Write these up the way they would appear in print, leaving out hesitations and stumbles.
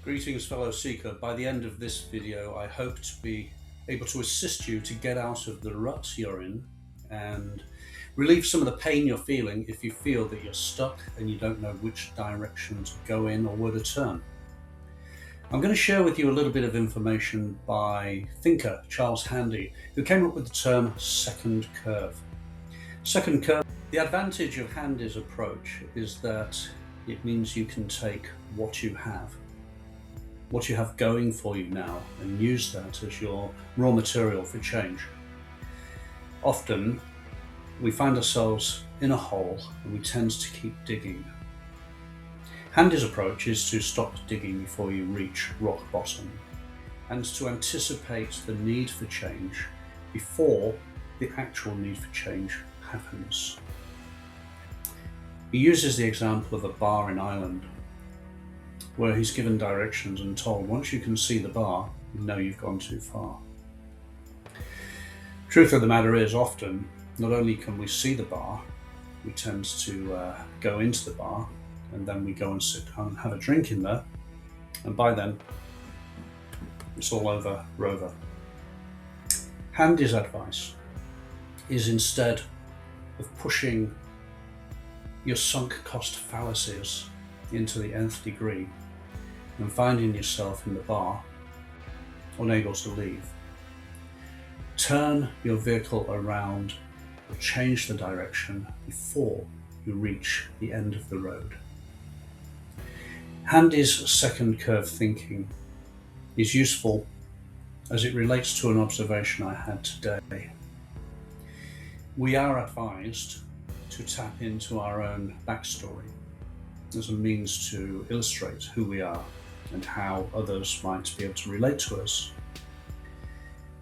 Greetings, fellow seeker. By the end of this video, I hope to be able to assist you to get out of the rut you're in and relieve some of the pain you're feeling if you feel that you're stuck and you don't know which direction to go in or where to turn. I'm going to share with you a little bit of information by thinker Charles Handy, who came up with the term second curve. Second curve. The advantage of Handy's approach is that it means you can take what you have going for you now, and use that as your raw material for change. Often we find ourselves in a hole and we tend to keep digging. Handy's approach is to stop digging before you reach rock bottom and to anticipate the need for change before the actual need for change happens. He uses the example of a bar in Ireland, where he's given directions and told, once you can see the bar, you know you've gone too far. Truth of the matter is, often, not only can we see the bar, we tend to go into the bar and then we go and sit down and have a drink in there, and by then, it's all over, rover. Handy's advice is, instead of pushing your sunk cost fallacies into the nth degree and finding yourself in the bar, unable to leave, turn your vehicle around or change the direction before you reach the end of the road. Handy's second curve thinking is useful as it relates to an observation I had today. We are advised to tap into our own backstory as a means to illustrate who we are and how others might be able to relate to us.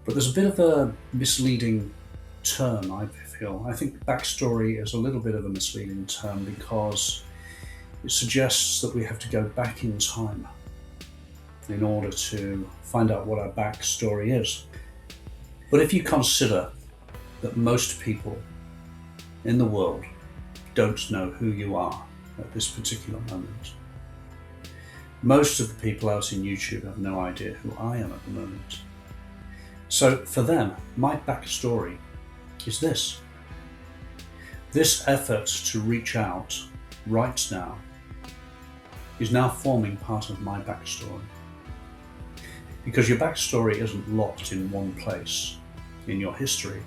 But there's a bit of a misleading term, I feel. I think backstory is a little bit of a misleading term because it suggests that we have to go back in time in order to find out what our backstory is. But if you consider that most people in the world don't know who you are at this particular moment. Most of the people out in YouTube have no idea who I am at the moment. So for them, my backstory is this. This effort to reach out right now is now forming part of my backstory. Because your backstory isn't locked in one place in your history.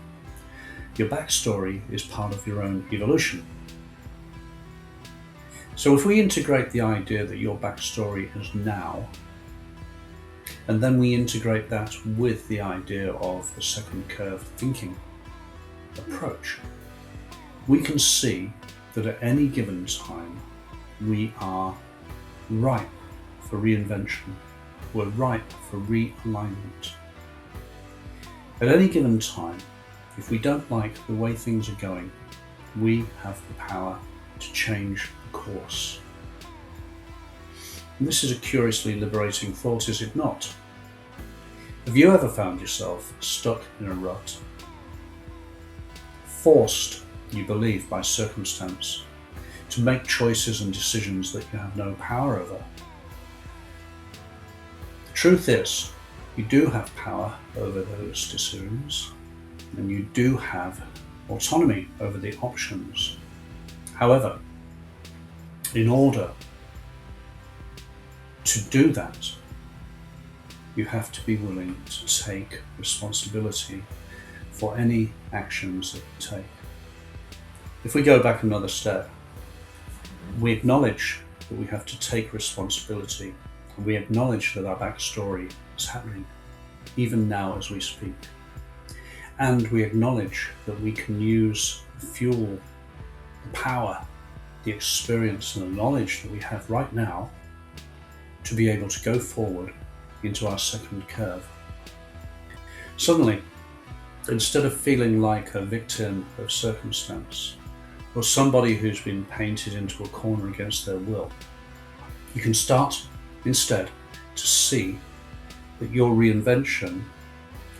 Your backstory is part of your own evolution. So if we integrate the idea that your backstory is now, and then we integrate that with the idea of the second curve thinking approach, we can see that at any given time we are ripe for reinvention. We're ripe for realignment. At any given time, if we don't like the way things are going, we have the power to change the course. And this is a curiously liberating thought, is it not? Have you ever found yourself stuck in a rut? Forced, you believe, by circumstance to make choices and decisions that you have no power over? The truth is, you do have power over those decisions, and you do have autonomy over the options. However, in order to do that, you have to be willing to take responsibility for any actions that you take. If we go back another step, we acknowledge that we have to take responsibility, and we acknowledge that our backstory is happening, even now as we speak. And we acknowledge that we can use the fuel, the power, the experience and the knowledge that we have right now to be able to go forward into our second curve. Suddenly, instead of feeling like a victim of circumstance or somebody who's been painted into a corner against their will, you can start instead to see that your reinvention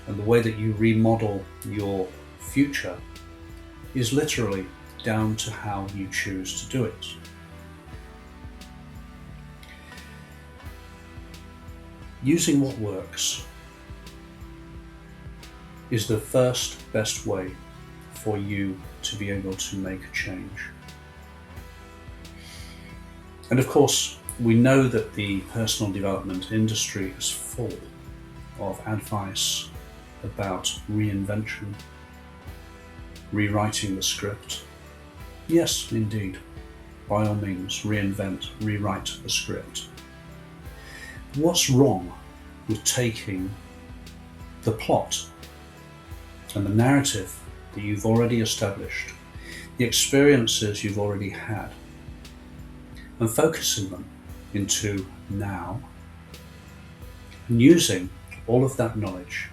and the way that you remodel your future is literally down to how you choose to do it. using what works is the first best way for you to be able to make a change. And of course, we know that the personal development industry is full of advice about reinvention, rewriting the script. Yes, indeed, by all means, reinvent, rewrite the script. What's wrong with taking the plot and the narrative that you've already established, the experiences you've already had, and focusing them into now, and using all of that knowledge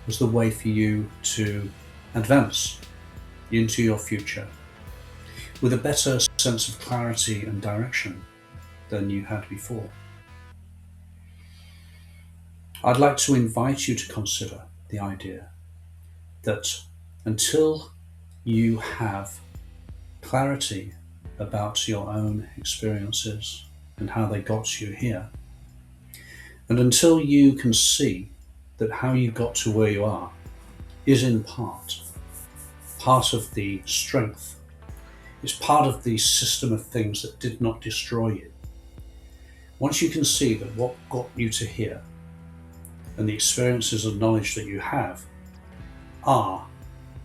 as the way for you to advance into your future with a better sense of clarity and direction than you had before? I'd like to invite you to consider the idea that until you have clarity about your own experiences and how they got you here, and until you can see that how you got to where you are is in part of the strength, it's part of the system of things that did not destroy you. Once you can see that what got you to here and the experiences of knowledge that you have are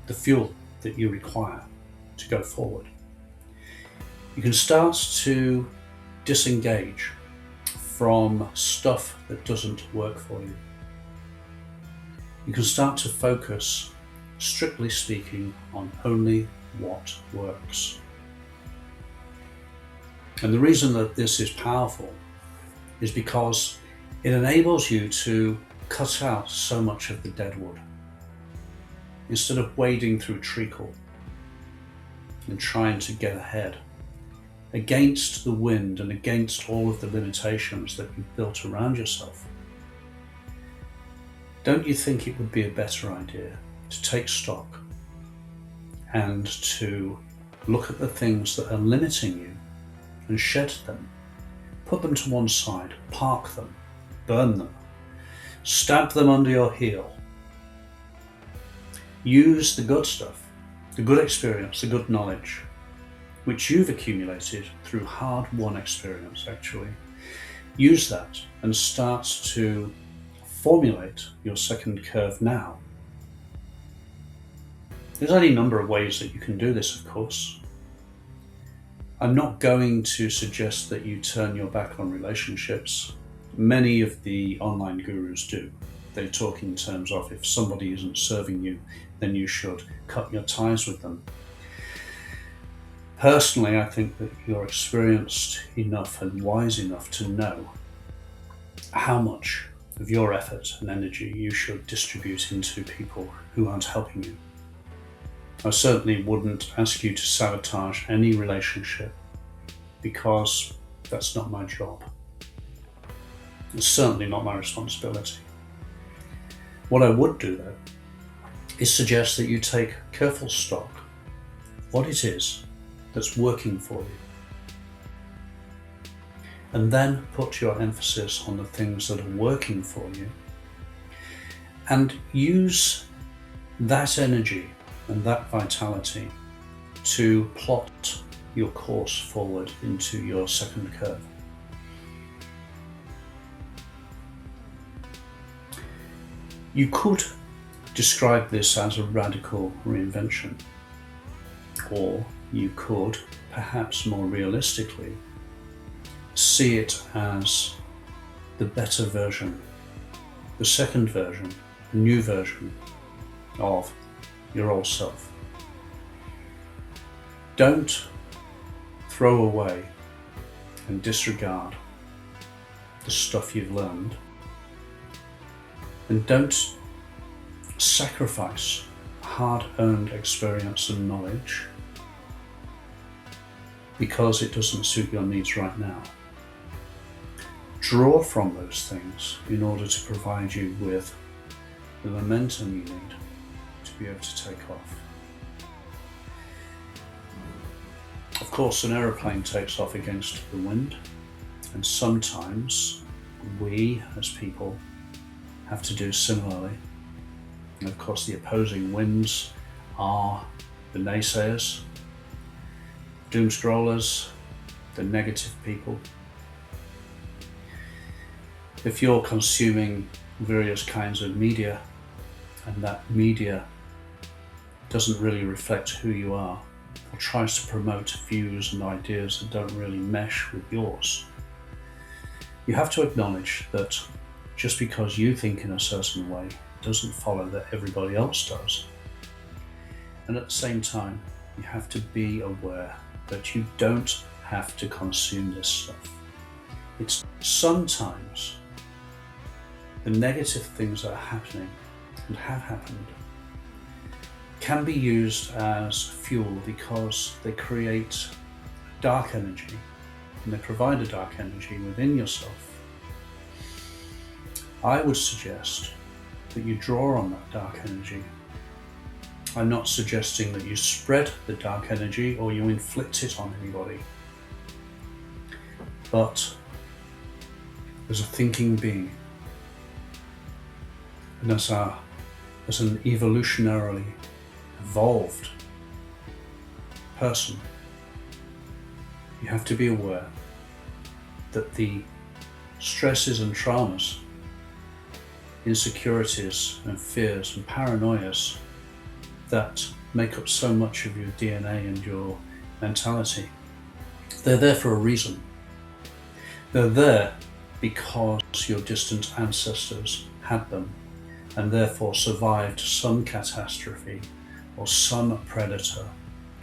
the fuel that you require to go forward, you can start to disengage from stuff that doesn't work for you. You can start to focus, strictly speaking, on only what works. And the reason that this is powerful is because it enables you to cut out so much of the dead wood. Instead of wading through treacle and trying to get ahead against the wind and against all of the limitations that you've built around yourself, don't you think it would be a better idea to take stock and to look at the things that are limiting you and shed them, put them to one side, park them, burn them, stab them under your heel? Use the good stuff, the good experience, the good knowledge, which you've accumulated through hard-won experience actually. Use that and start to formulate your second curve now. There's any number of ways that you can do this, of course. I'm not going to suggest that you turn your back on relationships. Many of the online gurus do. They talk in terms of if somebody isn't serving you, then you should cut your ties with them. Personally, I think that you're experienced enough and wise enough to know how much of your effort and energy you should distribute into people who aren't helping you. I certainly wouldn't ask you to sabotage any relationship, because that's not my job. It's certainly not my responsibility. What I would do, though, is suggest that you take careful stock of what it is that's working for you, and then put your emphasis on the things that are working for you, and use that energy and that vitality to plot your course forward into your second curve. You could describe this as a radical reinvention, or you could, perhaps more realistically, see it as the better version, the second version, the new version of your old self. Don't throw away and disregard the stuff you've learned, and don't sacrifice hard-earned experience and knowledge because it doesn't suit your needs right now. Draw from those things in order to provide you with the momentum you need to be able to take off. Of course, an aeroplane takes off against the wind, and sometimes we as people have to do similarly. And of course, the opposing winds are the naysayers, doom scrollers, the negative people. If you're consuming various kinds of media and that media doesn't really reflect who you are, or tries to promote views and ideas that don't really mesh with yours, you have to acknowledge that just because you think in a certain way doesn't follow that everybody else does. And at the same time, you have to be aware that you don't have to consume this stuff. It's sometimes the negative things that are happening and have happened can be used as fuel because they create dark energy and they provide a dark energy within yourself. I would suggest that you draw on that dark energy. I'm not suggesting that you spread the dark energy or you inflict it on anybody. But as a thinking being, and as an evolutionarily evolved person, you have to be aware that the stresses and traumas, insecurities and fears and paranoias that make up so much of your DNA and your mentality, they're there for a reason. They're there because your distant ancestors had them and therefore survived some catastrophe or some predator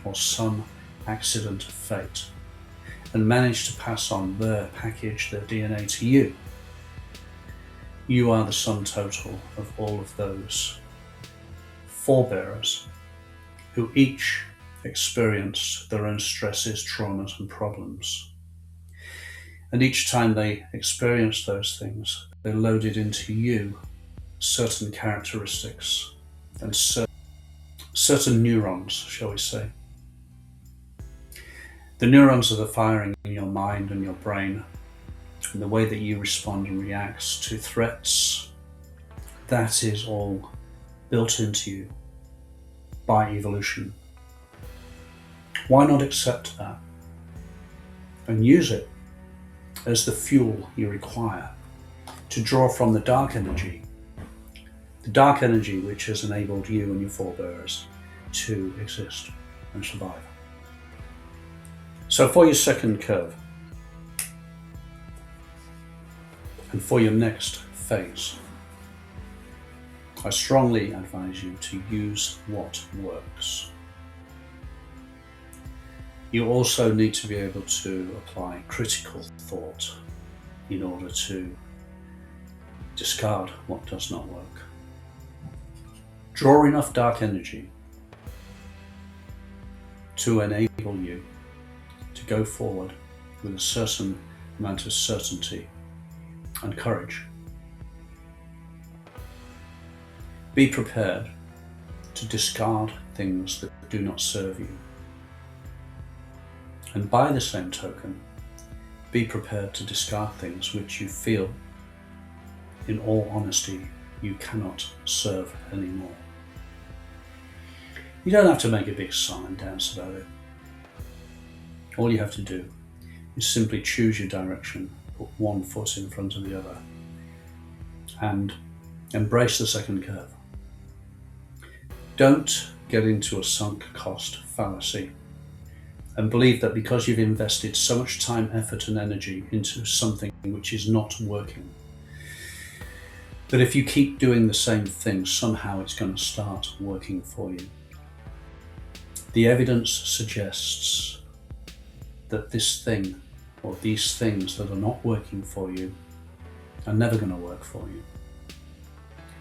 or some accident of fate and managed to pass on their package, their DNA to you. You are the sum total of all of those forebearers who each experienced their own stresses, traumas and problems. And each time they experienced those things, they loaded into you certain characteristics and certain neurons, shall we say. The neurons are the firing in your mind and your brain, and the way that you respond and react to threats, that is all built into you by evolution. Why not accept that and use it as the fuel you require to draw from the dark energy which has enabled you and your forebears to exist and survive. So for your second curve, and for your next phase, I strongly advise you to use what works. You also need to be able to apply critical thought in order to discard what does not work. Draw enough dark energy to enable you to go forward with a certain amount of certainty and courage. Be prepared to discard things that do not serve you. And by the same token, be prepared to discard things which you feel, in all honesty, you cannot serve anymore. You don't have to make a big song and dance about it. All you have to do is simply choose your direction, put one foot in front of the other, and embrace the second curve. Don't get into a sunk cost fallacy and believe that because you've invested so much time, effort and energy into something which is not working, that if you keep doing the same thing, somehow it's going to start working for you. The evidence suggests that this thing or these things that are not working for you are never going to work for you.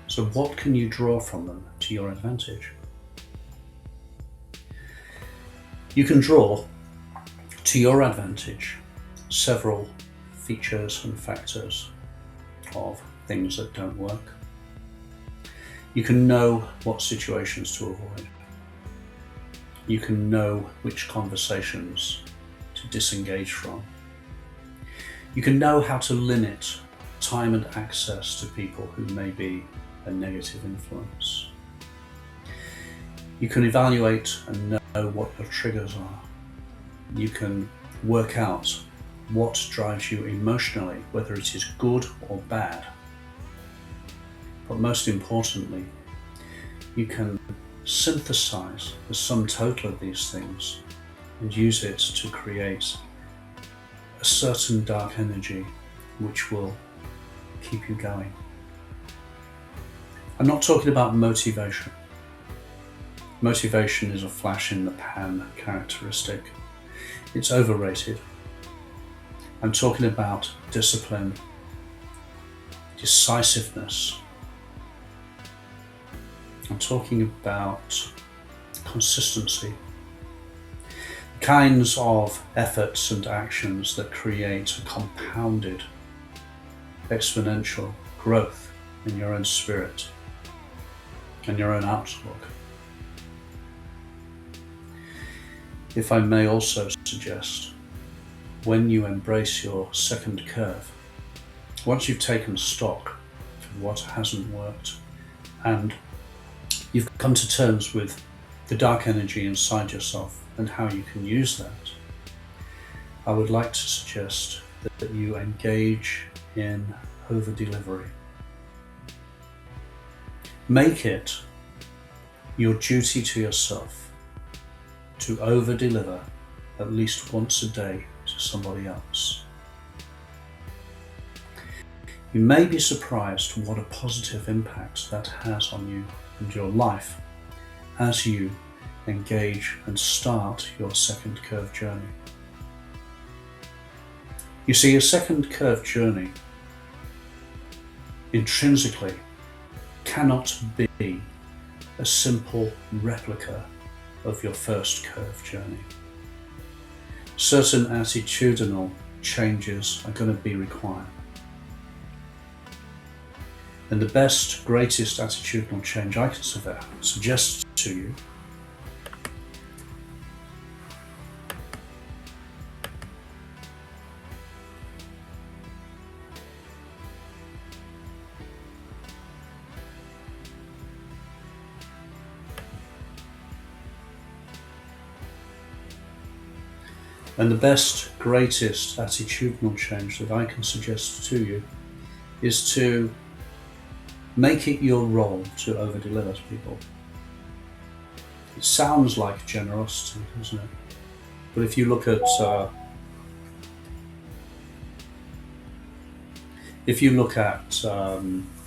So what can you draw from them to your advantage? You can draw to your advantage several features and factors of things that don't work. You can know what situations to avoid. You can know which conversations to disengage from. You can know how to limit time and access to people who may be a negative influence. You can evaluate and know what your triggers are. You can work out what drives you emotionally, whether it is good or bad. But most importantly, you can synthesize the sum total of these things and use it to create a certain dark energy which will keep you going. I'm not talking about motivation. Motivation is a flash in the pan characteristic. It's overrated. I'm talking about discipline, decisiveness. I'm talking about consistency. Kinds of efforts and actions that create a compounded, exponential growth in your own spirit and your own outlook. If I may also suggest, when you embrace your second curve, once you've taken stock of what hasn't worked and you've come to terms with the dark energy inside yourself and how you can use that, I would like to suggest that you engage in over-delivery. Make it your duty to yourself to over-deliver at least once a day to somebody else. You may be surprised what a positive impact that has on you and your life as you engage and start your second curve journey. You see, a second curve journey intrinsically cannot be a simple replica of your first curve journey. Certain attitudinal changes are going to be required. And the best, greatest attitudinal change I can suggest to you and the best, greatest attitudinal change that I can suggest to you is to make it your role to over-deliver to people. It sounds like generosity, doesn't it? But if you look at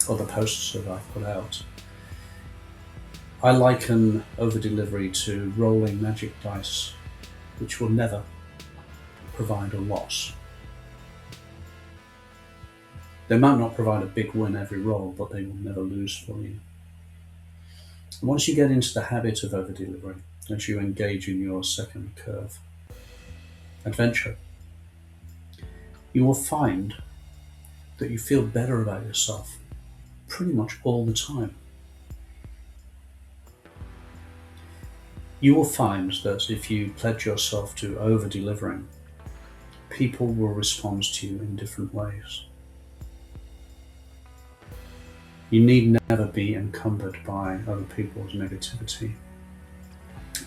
other posts that I've put out, I liken over-delivery to rolling magic dice, which will never provide a loss. They might not provide a big win every roll, but they will never lose for you. And once you get into the habit of over-delivering, as you engage in your second curve adventure, you will find that you feel better about yourself pretty much all the time. You will find that if you pledge yourself to over-delivering, people will respond to you in different ways. You need never be encumbered by other people's negativity,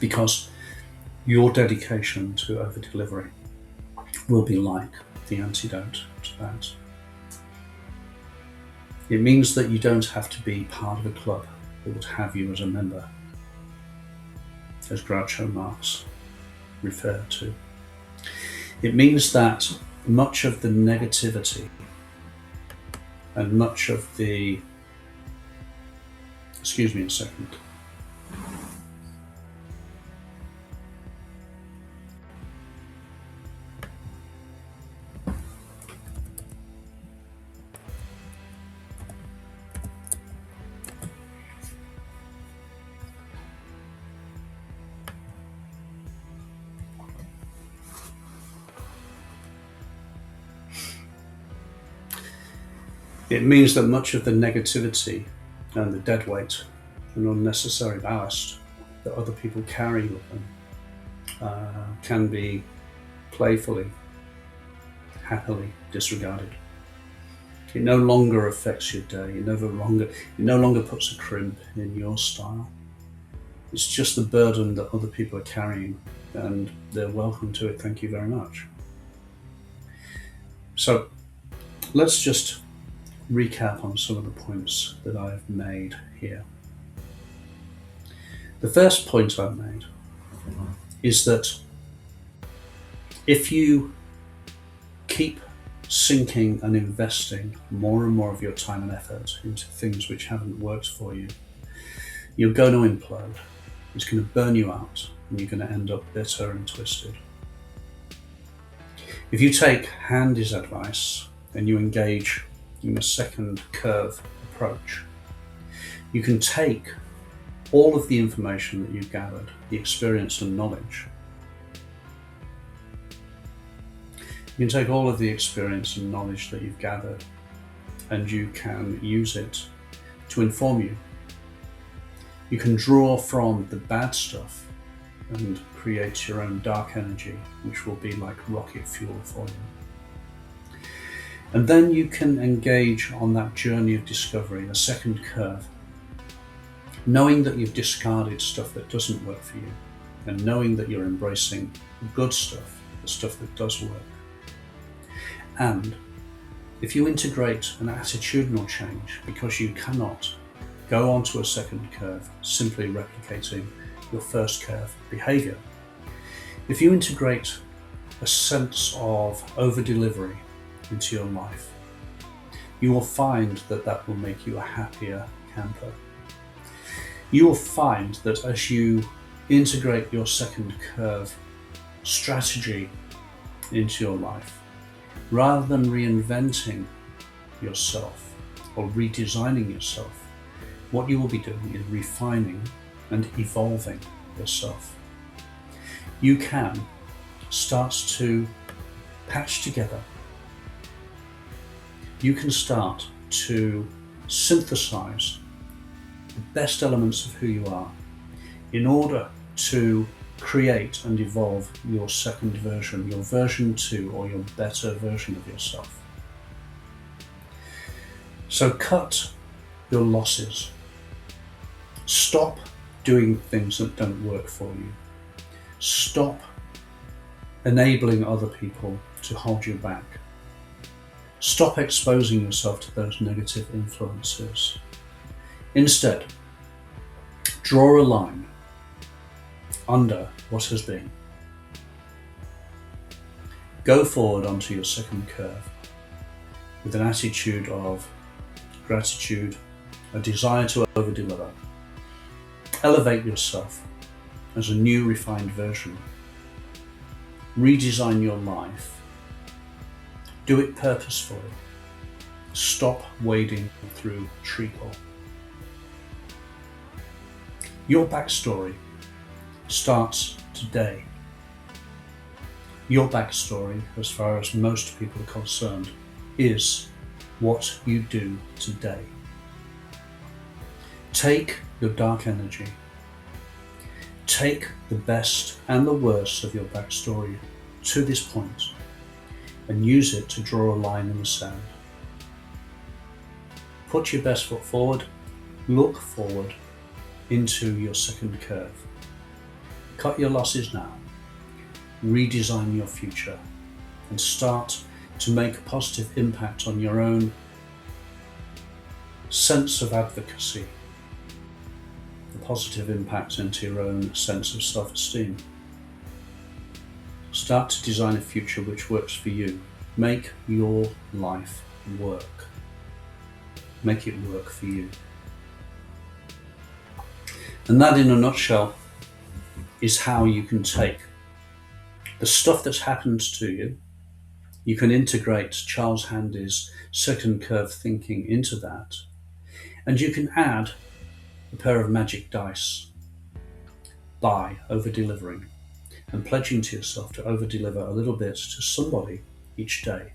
because your dedication to over-delivery will be like the antidote to that. It means that you don't have to be part of a club that would have you as a member, as Groucho Marx referred to. It means that much of the negativity and much of the... Excuse me a second. It means that much of the negativity and the dead weight and unnecessary ballast that other people carry with them can be playfully, happily disregarded. It no longer affects your day. It no longer puts a crimp in your style. It's just the burden that other people are carrying, and they're welcome to it. Thank you very much. So let's just recap on some of the points that I've made here. The first point I've made is that if you keep sinking and investing more and more of your time and effort into things which haven't worked for you, you're going to implode. It's going to burn you out, and you're going to end up bitter and twisted. If you take Handy's advice and you engage in a second curve approach, you can take all of the information that you've gathered, the experience and knowledge. You can take all of the experience and knowledge that you've gathered, and you can use it to inform you. You can draw from the bad stuff and create your own dark energy, which will be like rocket fuel for you. And then you can engage on that journey of discovery, a second curve, knowing that you've discarded stuff that doesn't work for you, and knowing that you're embracing good stuff, the stuff that does work. And if you integrate an attitudinal change, because you cannot go onto a second curve simply replicating your first curve behavior, if you integrate a sense of over-delivery into your life, you will find that that will make you a happier camper. You will find that as you integrate your second curve strategy into your life, rather than reinventing yourself or redesigning yourself, what you will be doing is refining and evolving yourself. You can start to patch together. You can start to synthesize the best elements of who you are in order to create and evolve your second version, your version 2, or your better version of yourself. So cut your losses. Stop doing things that don't work for you. Stop enabling other people to hold you back. Stop exposing yourself to those negative influences. Instead, draw a line under what has been. Go forward onto your second curve with an attitude of gratitude, a desire to over-deliver. Elevate yourself as a new refined version. Redesign your life. Do it purposefully. Stop wading through treacle. Your backstory starts today. Your backstory, as far as most people are concerned, is what you do today. Take your dark energy. Take the best and the worst of your backstory to this point and use it to draw a line in the sand. Put your best foot forward. Look forward into your second curve. Cut your losses now. Redesign your future and start to make a positive impact on your own sense of advocacy, a positive impact into your own sense of self-esteem. Start to design a future which works for you. Make your life work. Make it work for you. And that, in a nutshell, is how you can take the stuff that's happened to you. You can integrate Charles Handy's second curve thinking into that, and you can add a pair of magic dice by over-delivering and pledging to yourself to over-deliver a little bit to somebody each day.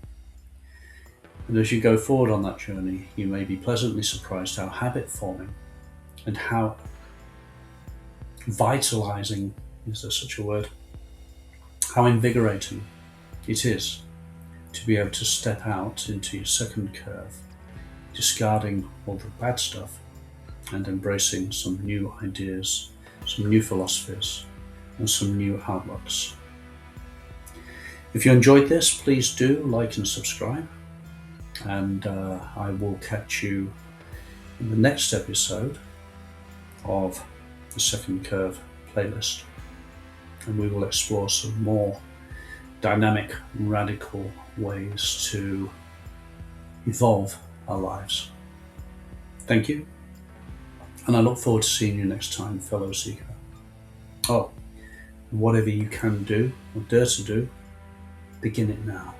And as you go forward on that journey, you may be pleasantly surprised how habit forming and how vitalizing, is there such a word, how invigorating it is to be able to step out into your second curve discarding all the bad stuff and embracing some new ideas, some new philosophies, and some new outlooks. If you enjoyed this, please do like and subscribe, and I will catch you in the next episode of the Second Curve playlist, and we will explore some more dynamic, radical ways to evolve our lives. Thank you, and I look forward to seeing you next time, fellow seeker. Oh, whatever you can do or dare to do, begin it now.